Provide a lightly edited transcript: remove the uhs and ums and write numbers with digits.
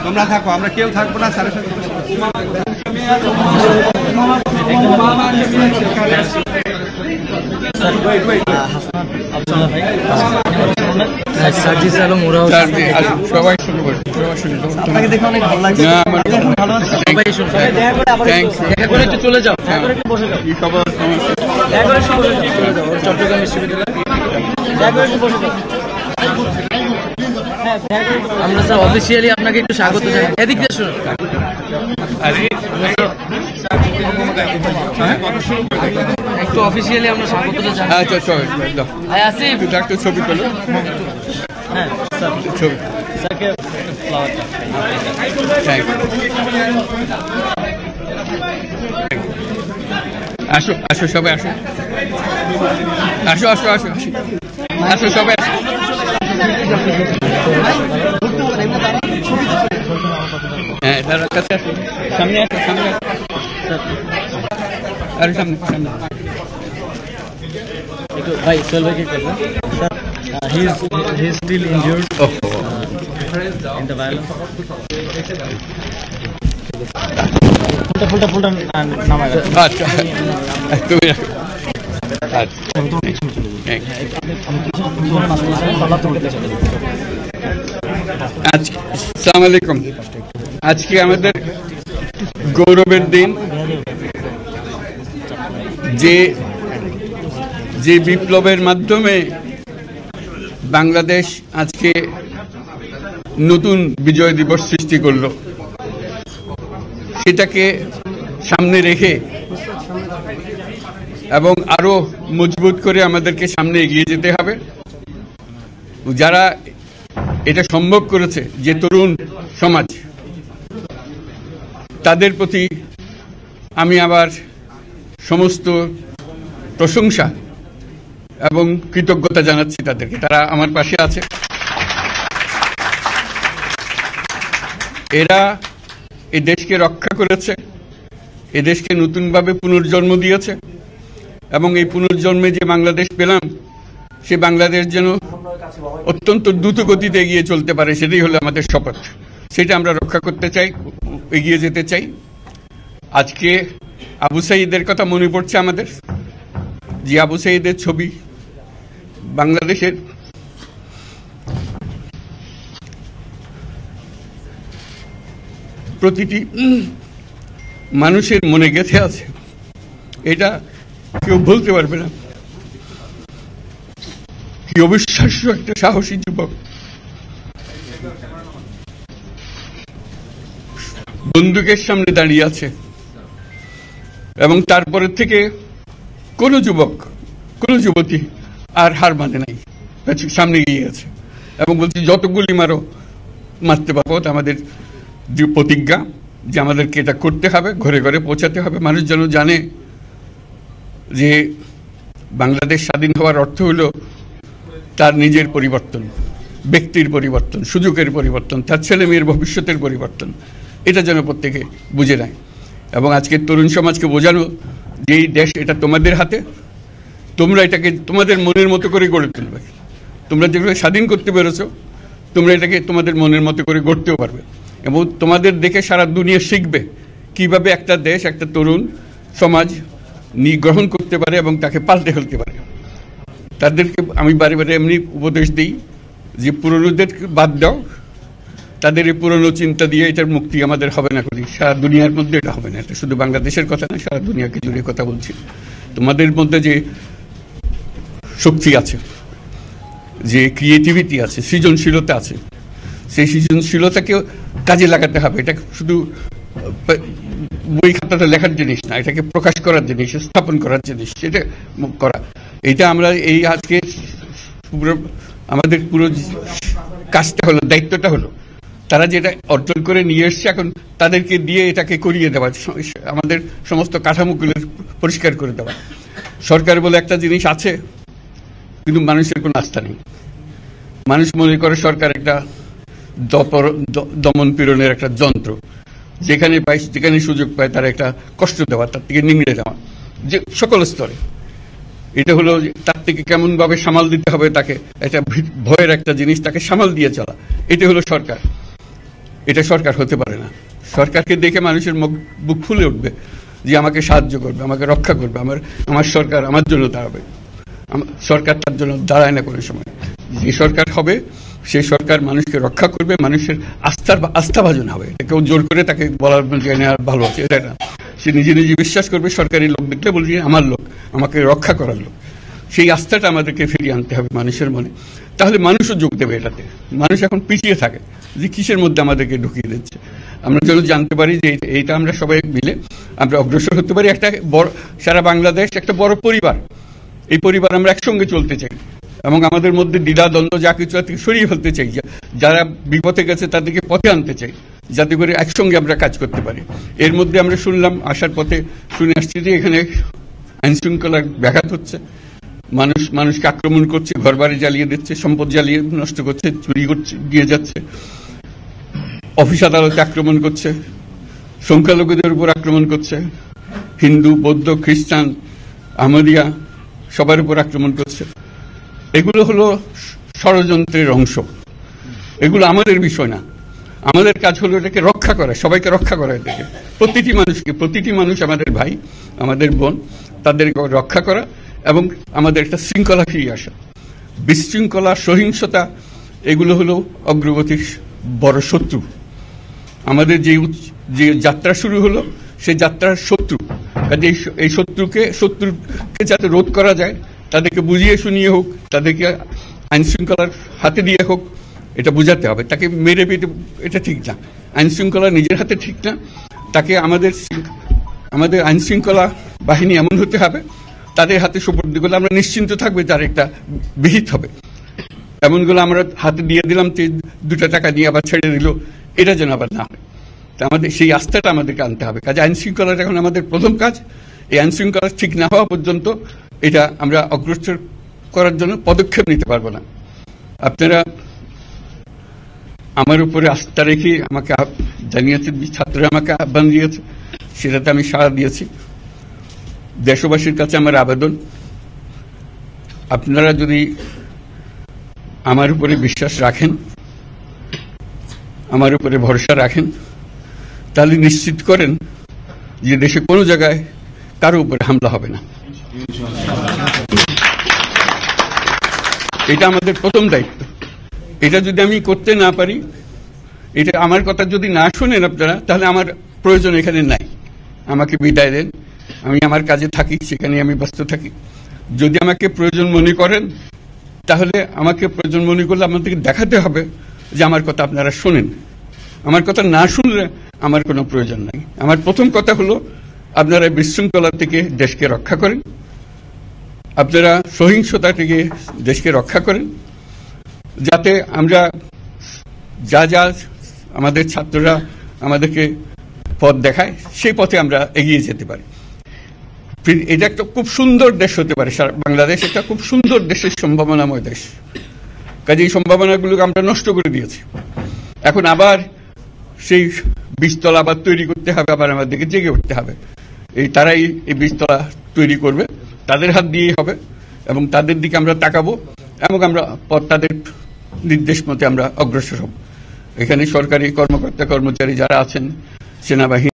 তোমরা থাকো, আমরা কেউ থাকবো না স্যারের সাথে। আপনাকে দেখে অনেক ভালো লাগছে। চলে যাও, চট্টগ্রাম বিশ্ববিদ্যালয় আমরা স্যার অফিসিয়ালি আপনাকে একটু স্বাগত জানাই। এদিক দিয়ে শুনুন, একটু অফিসিয়ালি আমরা স্বাগতটা জানাই। আচ্ছা আসিফ একটা ছবি করলো। হ্যাঁ স্যার, ছবি স্যারকে ফ্লাওয়ারটা। আসো আসো সবাই আসো, আসো আসো আসো আসো সবাই আসো। হ্যাঁ তার কাছে আসো, সামনে আসো, সামনে আসো, আরে সামনে সামনে। একটু ভাই সোহেল ভাইকে করবেন sir. He is still injured in the violence. ফুলটা নামায় রাখো। আচ্ছা তুমি রাখো। আসসালামু আলাইকুম। আজকে আমাদের গৌরবের দিন, যে বিপ্লবের মাধ্যমে বাংলাদেশ আজকে নতুন বিজয় দিবস সৃষ্টি করল, সেটাকে সামনে রেখে এবং আরো মজবুত করে আমাদেরকে সামনে এগিয়ে যেতে হবে। যারা এটা সম্ভব করেছে, যে তরুণ সমাজ, তাদের প্রতি আমি আবার সমস্ত প্রশংসা এবং কৃতজ্ঞতা জানাচ্ছি তাদেরকে। তারা আমার পাশে আছে। এরা এই দেশকে রক্ষা করেছে, এই দেশকে নতুনভাবে পুনর্জন্ম দিয়েছে, এবং এই পুনর্জন্মে যে বাংলাদেশ পেলাম, সে বাংলাদেশ যেন অত্যন্ত দ্রুত গতিতে এগিয়ে চলতে পারে, সেটাই হলো আমাদের শপথ। সেটা আমরা রক্ষা করতে চাই, এগিয়ে যেতে চাই। আজকে আবু সাঈদের কথা মনে পড়ছে আমাদের, যে আবু সাঈদের ছবি বাংলাদেশের প্রতিটি মানুষের মনে গেঁথে আছে, এটা কেউ বলতে পারবে না। কি অবিশ্বাস্য একটা সাহসী যুবক, বন্দুকের সামনে দাঁড়িয়ে আছে, এবং তারপরে থেকে কোন যুবক, কোন যুবতী আর হার মানে নাই, সামনে গিয়ে আছে এবং বলছি যত গুলি মারো মারতে পারবো। আমাদের যে প্রতিজ্ঞা, যে আমাদেরকে এটা করতে হবে, ঘরে ঘরে পৌঁছাতে হবে, মানুষ যেন জানে যে বাংলাদেশ স্বাধীন হওয়ার অর্থ হলো তার নিজের পরিবর্তন, ব্যক্তির পরিবর্তন, সুযোগের পরিবর্তন, তার ছেলে মেয়ের ভবিষ্যতের পরিবর্তন। এটা যেন প্রত্যেকে বুঝে নেয়। এবং আজকের তরুণ সমাজকে বোঝানো যে এই দেশ এটা তোমাদের হাতে, তোমরা এটাকে তোমাদের মনের মতো করে গড়ে তুলবে। তোমরা যেভাবে স্বাধীন করতে পেরেছো, তোমরা এটাকে তোমাদের মনের মতো করে গড়তেও পারবে, এবং তোমাদের দেখে সারা দুনিয়া শিখবে কিভাবে একটা দেশ, একটা তরুণ সমাজ গ্রহণ করতে পারে এবং তাকে পাল্টে ফেলতে পারে। তাদেরকে আমি বারে বারে এমনি উপদেশ দিই যে পুরনোদের বাদ দাও, তাদের এই পুরনো চিন্তা দিয়ে এটার মুক্তি আমাদের হবে না করি, সারা দুনিয়ার মধ্যে এটা হবে না। এটা শুধু বাংলাদেশের কথা না, সারা দুনিয়াকে জুড়ে কথা বলছি। তোমাদের মধ্যে যে শক্তি আছে, যে ক্রিয়েটিভিটি আছে, সৃজনশীলতা আছে, সেই সৃজনশীলতাকেও কাজে লাগাতে হবে। এটা শুধু বই খাতাটা লেখার জিনিস না, এটাকে প্রকাশ করার জিনিস, স্থাপন করার জিনিস, সেটা করা। এটা আমরা এই আজকে আমাদের পুরো কাজটা হলো, দায়িত্বটা হলো, তারা যেটা অর্জন করে নিয়ে এসছে এখন তাদেরকে দিয়ে এটাকে করিয়ে দেওয়া, আমাদের সমস্ত কাঠামোগুলো পরিষ্কার করে দেওয়া। সরকার বলে একটা জিনিস আছে, কিন্তু মানুষের কোনো আস্থা নেই। মানুষ মনে করে সরকার একটা দমন পীড়নের একটা যন্ত্র, যেখানে পায়, যেখানে সুযোগ পায় তারা একটা কষ্ট দেওয়া, তার থেকে নিংড়ে দেওয়া। যে সকল স্তরে। এটা হলো তার থেকে কেমন ভাবে সামাল দিতে হবে, তাকে একটা ভয়ের একটা জিনিস, তাকে সামাল দিয়ে চলা, এটা হলো সরকার। এটা সরকার হতে পারে না। সরকারকে দেখে মানুষের বুক ফুলে উঠবে যে আমাকে সাহায্য করবে, আমাকে রক্ষা করবে, আমার সরকার আমার জন্য দাঁড়াবে। সরকার তার জন্য দাঁড়ায় না কোনো সময়। যে সরকার হবে সেই সরকার মানুষকে রক্ষা করবে, মানুষের আস্থাভাজন হবে। কেউ জোর করে তাকে বলার ভালো আছে এটা না। সে নিজে নিজে বিশ্বাস করবে, সরকারি লোক দেখলে বলছে আমার লোক, আমাকে রক্ষা করার লোক। সেই আস্থাটা আমাদেরকে ফিরিয়ে আনতে হবে মানুষের মনে, তাহলে মানুষও যোগ দেবে এটাতে। মানুষ এখন পিছিয়ে থাকে যে কিসের মধ্যে আমাদেরকে ঢুকিয়ে দিচ্ছে। আমরা যেন জানতে পারি যে এইটা আমরা সবাই মিলে আমরা অগ্রসর হতে পারি। একটা বড়, সারা বাংলাদেশ একটা বড় পরিবার, এই পরিবার আমরা একসঙ্গে চলতে চাই এবং আমাদের মধ্যে দ্বিধা দ্বন্দ্ব যা কিছু সরিয়ে ফেলতে চাই। যারা বিপথে গেছে তাদেরকে পথে আনতে চাই, যাতে করে একসঙ্গে আমরা কাজ করতে পারি। এর মধ্যে আমরা শুনলাম, আসার পথে শুনে আসছি যে এখানে আইন শৃঙ্খলার ব্যাঘাত হচ্ছে, মানুষকে আক্রমণ করছে, ঘরবাড়ি জ্বালিয়ে দিচ্ছে, সম্পদ জ্বালিয়ে নষ্ট করছে, চুরি করছে, দিয়ে যাচ্ছে, অফিস আদালতে আক্রমণ করছে, সংখ্যালঘুদের উপর আক্রমণ করছে, হিন্দু, বৌদ্ধ, খ্রিস্টান, আহমদিয়া সবার উপর আক্রমণ করছে। এগুলো হলো ষড়যন্ত্রের অংশ। এগুলো আমাদের বিষয় না। আমাদের কাজ হলো এটাকে রক্ষা করা, সবাইকে রক্ষা করা, এটাকে প্রতিটি মানুষকে, প্রতিটি মানুষ আমাদের ভাই, আমাদের বোন, তাদেরকে রক্ষা করা এবং আমাদের একটা শৃঙ্খলা ফিরিয়ে আসা। বিশৃঙ্খলা, সহিংসতা এগুলো হলো অগ্রগতির বড় শত্রু। আমাদের যে যাত্রা শুরু হলো সেই যাত্রার শত্রু। এই শত্রুকে যাতে রোধ করা যায়, তাদেরকে বুঝিয়ে শুনিয়ে হোক, তাদেরকে আইন শৃঙ্খলার হাতে দিয়ে হোক, এটা বুঝাতে হবে। তাকে মেরে পেটে এটা ঠিক না, আইন শৃঙ্খলা নিজের হাতে ঠিক না। তাকে আমাদের আইন শৃঙ্খলা বাহিনী এমন হতে হবে, তাদের হাতে সুপর্দ করলে আমরা নিশ্চিন্ত থাকবে তার একটা বিহিত হবে। এমনগুলো আমরা হাতে দিয়ে দিলাম, 2 টাকা দিয়ে আবার ছেড়ে দিল, এটা যেন আবার না হয়। তা আমাদের সেই আস্থাটা আমাদেরকে আনতে হবে। কাজে আইন শৃঙ্খলাটা এখন আমাদের প্রথম কাজ। এই আইন শৃঙ্খলা ঠিক না হওয়া পর্যন্ত এটা আমরা অগ্রসর করার জন্য পদক্ষেপ নিতে পারবো না। আপনারা আমার উপরে আস্থা রেখে আমাকে জানিয়েছেন, ছাত্ররা আমাকে আহ্বান দিয়েছে, সেটাতে আমি সাড়া দিয়েছি। দেশবাসীর কাছে আমার আবেদন, আপনারা যদি আমার উপরে বিশ্বাস রাখেন, আমার উপরে ভরসা রাখেন, তাহলে নিশ্চিত করেন যে দেশে কোনো জায়গায় কারো উপরে হামলা হবে না। এটা আমাদের প্রথম দায়িত্ব। এটা যদি আমি করতে না পারি, এটা আমার কথা যদি না শোনেন আপনারা, তাহলে আমার প্রয়োজন এখানে নাই। আমাকে বিদায় দেন, আমি আমার কাজে থাকি, সেখানে আমি ব্যস্ত থাকি। যদি আমাকে প্রয়োজন মনে করেন, তাহলে আমাকে প্রয়োজন মনে করলে আপনাদেরকে দেখাতে হবে যে আমার কথা আপনারা শোনেন। আমার কথা না শুনলে আমার কোনো প্রয়োজন নাই। আমার প্রথম কথা হলো, আপনারা বিশৃঙ্খলা থেকে দেশকে রক্ষা করেন, আপনারা সহিংসতা থেকে দেশকে রক্ষা করেন, যাতে আমরা যা আমাদের ছাত্ররা আমাদেরকে পথ দেখায় সেই পথে আমরা এগিয়ে যেতে পারি। এটা একটা খুব সুন্দর দেশ হতে পারে। বাংলাদেশ একটা খুব সুন্দর দেশের সম্ভাবনাময় দেশ। কাজে এই সম্ভাবনাগুলোকে আমরা নষ্ট করে দিয়েছি। এখন আবার সেই বীজতলা আবার তৈরি করতে হবে, আবার আমাদেরকে জেগে উঠতে হবে। তারাই এই বীজতলা তৈরি করবে, তাদের হাত দিয়েই হবে এবং তাদের দিকে আমরা তাকাবো এবং আমরা তাদের নির্দেশ মতে আমরা অগ্রসর হব। এখানে সরকারি কর্মকর্তা কর্মচারী যারা আছেন, সেনাবাহিনী